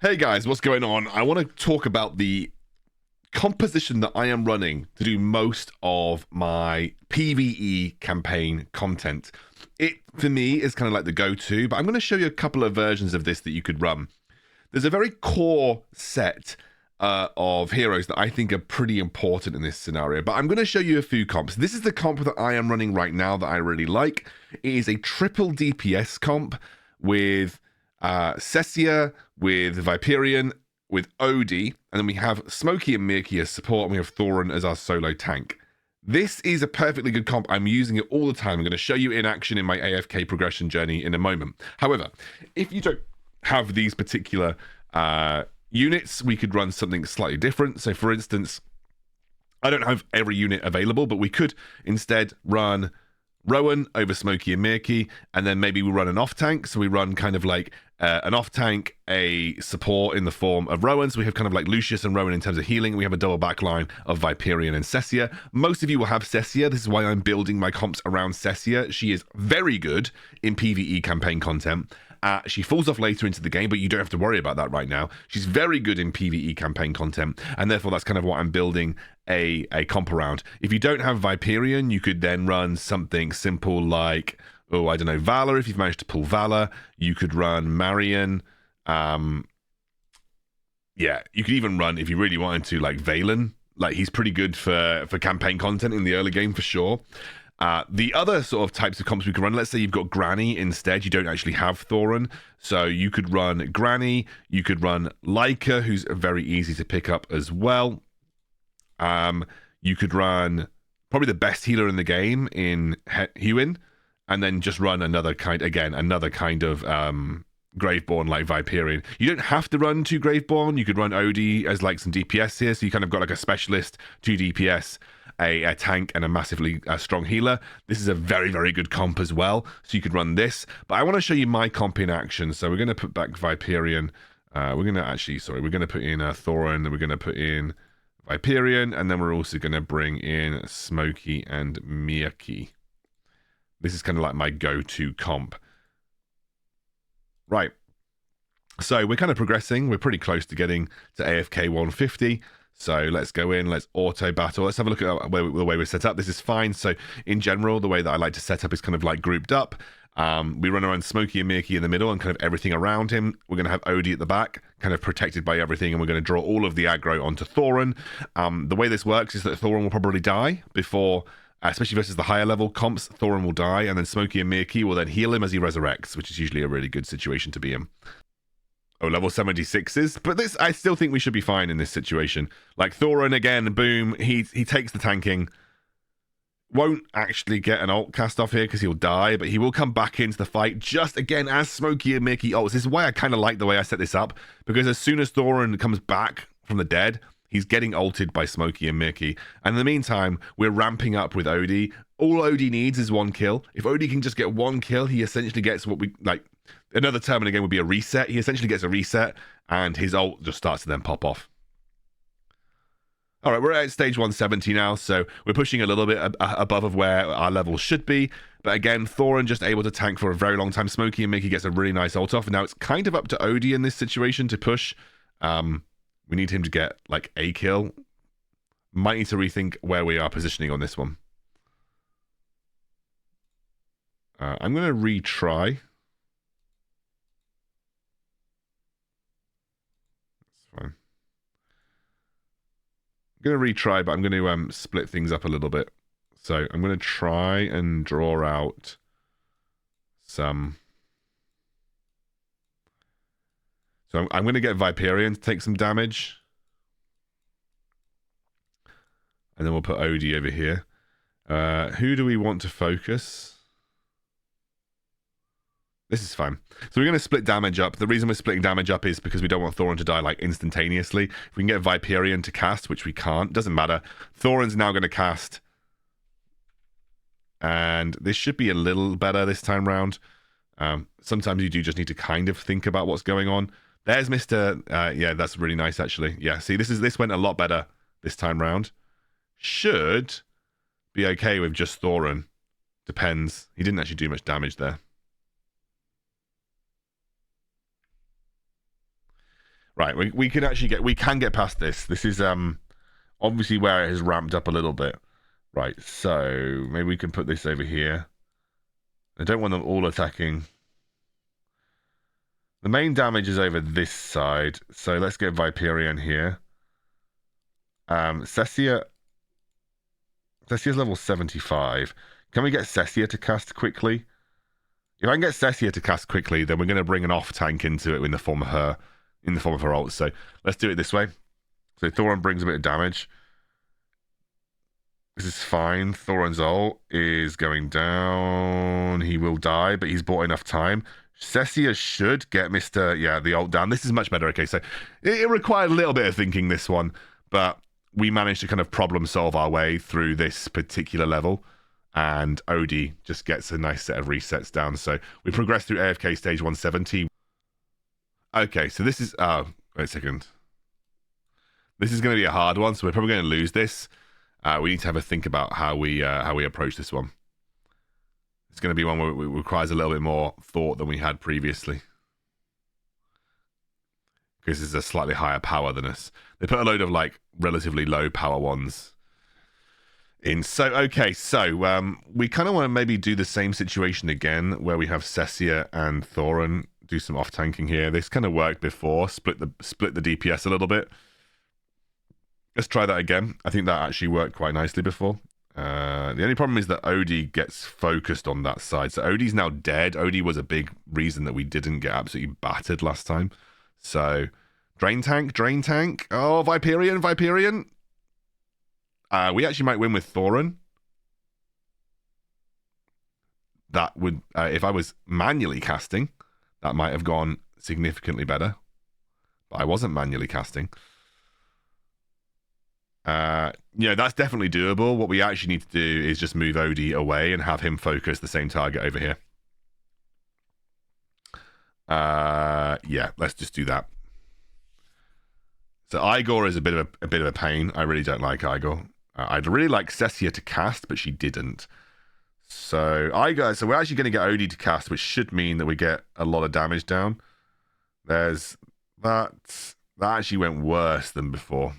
Hey guys, what's going on? I want to talk about the composition that I am running to do most of my PVE campaign content. It, for me, is kind of like the go-to, but I'm going to show you a couple of versions of this that you could run. There's a very core set of heroes that I think are pretty important in this scenario, but I'm going to show you a few comps. This is the comp that I am running right now that I really like. It is a triple DPS comp with Cessia, with Viperian, with Odie, and then we have Smokey and Mirky as support, and we have Thorin as our solo tank. This is a perfectly good comp. I'm using it all the time. I'm going to show you in action in my AFK progression journey in a moment. However, if you don't have these particular units, we could run something slightly different. So for instance, I don't have every unit available, but we could instead run Rowan over Smokey and Mirky, and then maybe we run an off-tank. So we run kind of like an off-tank, a support in the form of Rowan. So we have kind of like Lucius and Rowan in terms of healing. We have a double backline of Viperian and Cessia. Most of you will have Cessia. This is why I'm building my comps around Cessia. She is very good in PvE campaign content. She falls off later into the game, but you don't have to worry about that right now. She's very good in PvE campaign content, and therefore that's kind of what I'm building a comp around. If you don't have Viperian, you could then run something simple like, oh, I don't know, Valor. If you've managed to pull Valor, you could run Marion. Yeah, you could even run, if you really wanted to, like Valen. Like, he's pretty good for campaign content in the early game for sure. The other sort of types of comps we could run, let's say you've got Granny instead, you don't actually have Thorin, so you could run Granny, you could run Leica, who's very easy to pick up as well. You could run probably the best healer in the game in Hewin, and then just run another kind of Graveborn like Viperian. You don't have to run 2 Graveborn, you could run Odie as like some DPS here, so you kind of got like a specialist, 2 DPS, a tank, and a massively strong healer. This is a very, very good comp as well, so you could run this. But I want to show you my comp in action, so we're going to put back Viperian. We're going to put in Thorin, and we're going to put in Viperian, and then we're also going to bring in Smokey and Mirky. This is kind of like my go-to comp. Right. So we're kind of progressing. We're pretty close to getting to AFK 150. So let's go in, let's auto battle. Let's have a look at the way we're set up. This is fine. So in general, the way that I like to set up is kind of like grouped up. We run around Smokey and Mirky in the middle and kind of everything around him. We're going to have Odie at the back, kind of protected by everything, and we're going to draw all of the aggro onto Thorin. The way this works is that Thorin will probably die before, especially versus the higher level comps. Thorin will die, and then Smokey and Mirky will then heal him as he resurrects, which is usually a really good situation to be in. Oh, level 76s, but this, I still think we should be fine in this situation. Like Thorin again, boom, he takes the tanking. Won't actually get an ult cast off here because he'll die, but he will come back into the fight just again as Smokey and Mirky ults. This is why I kind of like the way I set this up, because as soon as Thorin comes back from the dead, he's getting ulted by Smokey and Mirky. And in the meantime, we're ramping up with Odie. All Odie needs is 1 kill. If Odie can just get 1 kill, he essentially gets what we like. Another term in the game would be a reset. He essentially gets a reset, and his ult just starts to then pop off. All right, we're at stage 170 now, so we're pushing a little bit above of where our levels should be. But again, Thorin just able to tank for a very long time. Smokey and Mirky gets a really nice ult off. And now it's kind of up to Odie in this situation to push. We need him to get like a kill. Might need to rethink where we are positioning on this one. I'm going to retry. Fine. I'm going to retry, but I'm going to split things up a little bit. So I'm going to try and draw out some. So I'm going to get Viperian to take some damage. And then we'll put Odie over here. Who do we want to focus? This is fine. So we're going to split damage up. The reason we're splitting damage up is because we don't want Thorin to die like instantaneously. If we can get Viperian to cast, which we can't, doesn't matter. Thorin's now going to cast. And this should be a little better this time round. Sometimes you do just need to kind of think about what's going on. There's Mr. Yeah, that's really nice actually. Yeah, see, this went a lot better this time round. Should be okay with just Thorin. Depends. He didn't actually do much damage there. Right, we can actually get past this. This is obviously where it has ramped up a little bit. Right, so maybe we can put this over here. I don't want them all attacking. The main damage is over this side, so let's get Viperion here. Cessia. Cessia's level 75. Can we get Cessia to cast quickly? If I can get Cessia to cast quickly, then we're going to bring an off tank into it in the form of her ult. So let's do it this way. So Thorin brings a bit of damage. This is fine. Thorin's ult is going down. He will die, but he's bought enough time. Cessia should get the ult down. This is much better. Okay, so it required a little bit of thinking, this one, but we managed to kind of problem solve our way through this particular level, and Odie just gets a nice set of resets down. So we progressed through AFK Stage 170. Okay, so this is... wait a second. This is going to be a hard one, so we're probably going to lose this. We need to have a think about how we approach this one. It's going to be one where it requires a little bit more thought than we had previously, because it's a slightly higher power than us. They put a load of like relatively low power ones in. So okay, so we kind of want to maybe do the same situation again, where we have Cessia and Thorin do some off tanking here. This kind of worked before. Split the DPS a little bit. Let's try that again. I think that actually worked quite nicely before. The only problem is that Odie gets focused on that side. So Odie's now dead. Odie was a big reason that we didn't get absolutely battered last time. So Drain Tank. Oh, Viperion. We actually might win with Thorin. That would, if I was manually casting, that might have gone significantly better. But I wasn't manually casting. Yeah, that's definitely doable. What we actually need to do is just move Odie away and have him focus the same target over here. Yeah, let's just do that. So Igor is a bit of a pain. I really don't like Igor. I'd really like Cessia to cast, but she didn't. So we're actually going to get Odie to cast, which should mean that we get a lot of damage down. There's that. That actually went worse than before.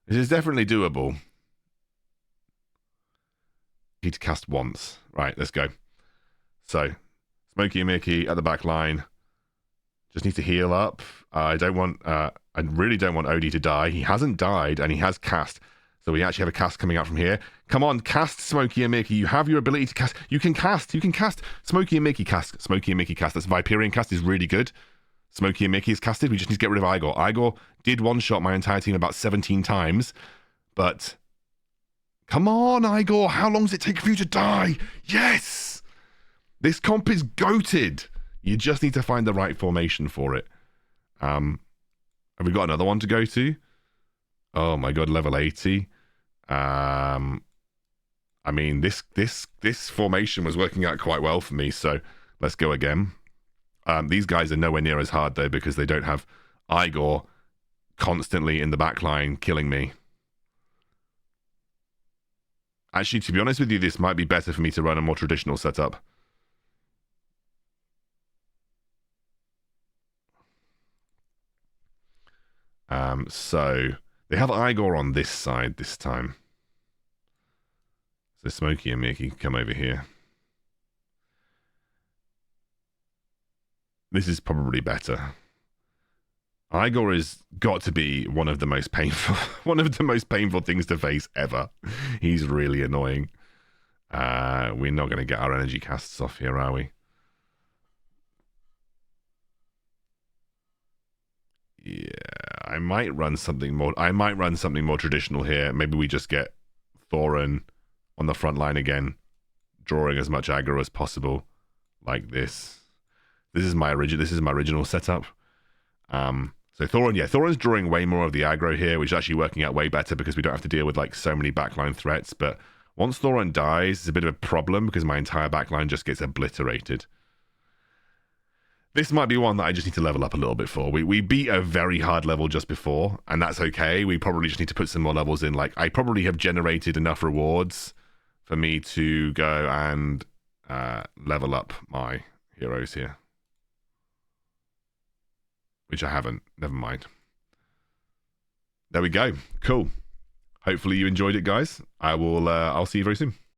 This is definitely doable. Need to cast once. Right, let's go. So, Smokey and Mickey at the back line. Just need to heal up. I really don't want Odie to die. He hasn't died, and he has cast. So we actually have a cast coming out from here. Come on, cast Smokey and Mickey. You have your ability to cast. You can cast. Smokey and Mickey cast. That's Viperion cast is really good. Smokey and Mickey is casted. We just need to get rid of Igor. Igor did one-shot my entire team about 17 times. But come on, Igor. How long does it take for you to die? Yes! This comp is goated. You just need to find the right formation for it. Have we got another one to go to? Oh my god, level 80. I mean, this formation was working out quite well for me, so let's go again. These guys are nowhere near as hard, though, because they don't have Igor constantly in the back line killing me. Actually, to be honest with you, this might be better for me to run a more traditional setup. So they have Igor on this side this time. So Smokey and Mickey come over here. This is probably better. Igor has got to be one of the most painful things to face ever. He's really annoying. We're not going to get our energy casts off here, are we? Yeah, I might run something more traditional here. Maybe we just get Thorin on the front line again, drawing as much aggro as possible, like this. This is my original setup. So Thorin's drawing way more of the aggro here, which is actually working out way better because we don't have to deal with like so many backline threats. But once Thorin dies, it's a bit of a problem because my entire backline just gets obliterated. This might be one that I just need to level up a little bit for. We beat a very hard level just before, and that's okay. We probably just need to put some more levels in. Like, I probably have generated enough rewards for me to go and level up my heroes here. which I haven't. Never mind. There we go. Cool. Hopefully you enjoyed it, guys. I'll see you very soon.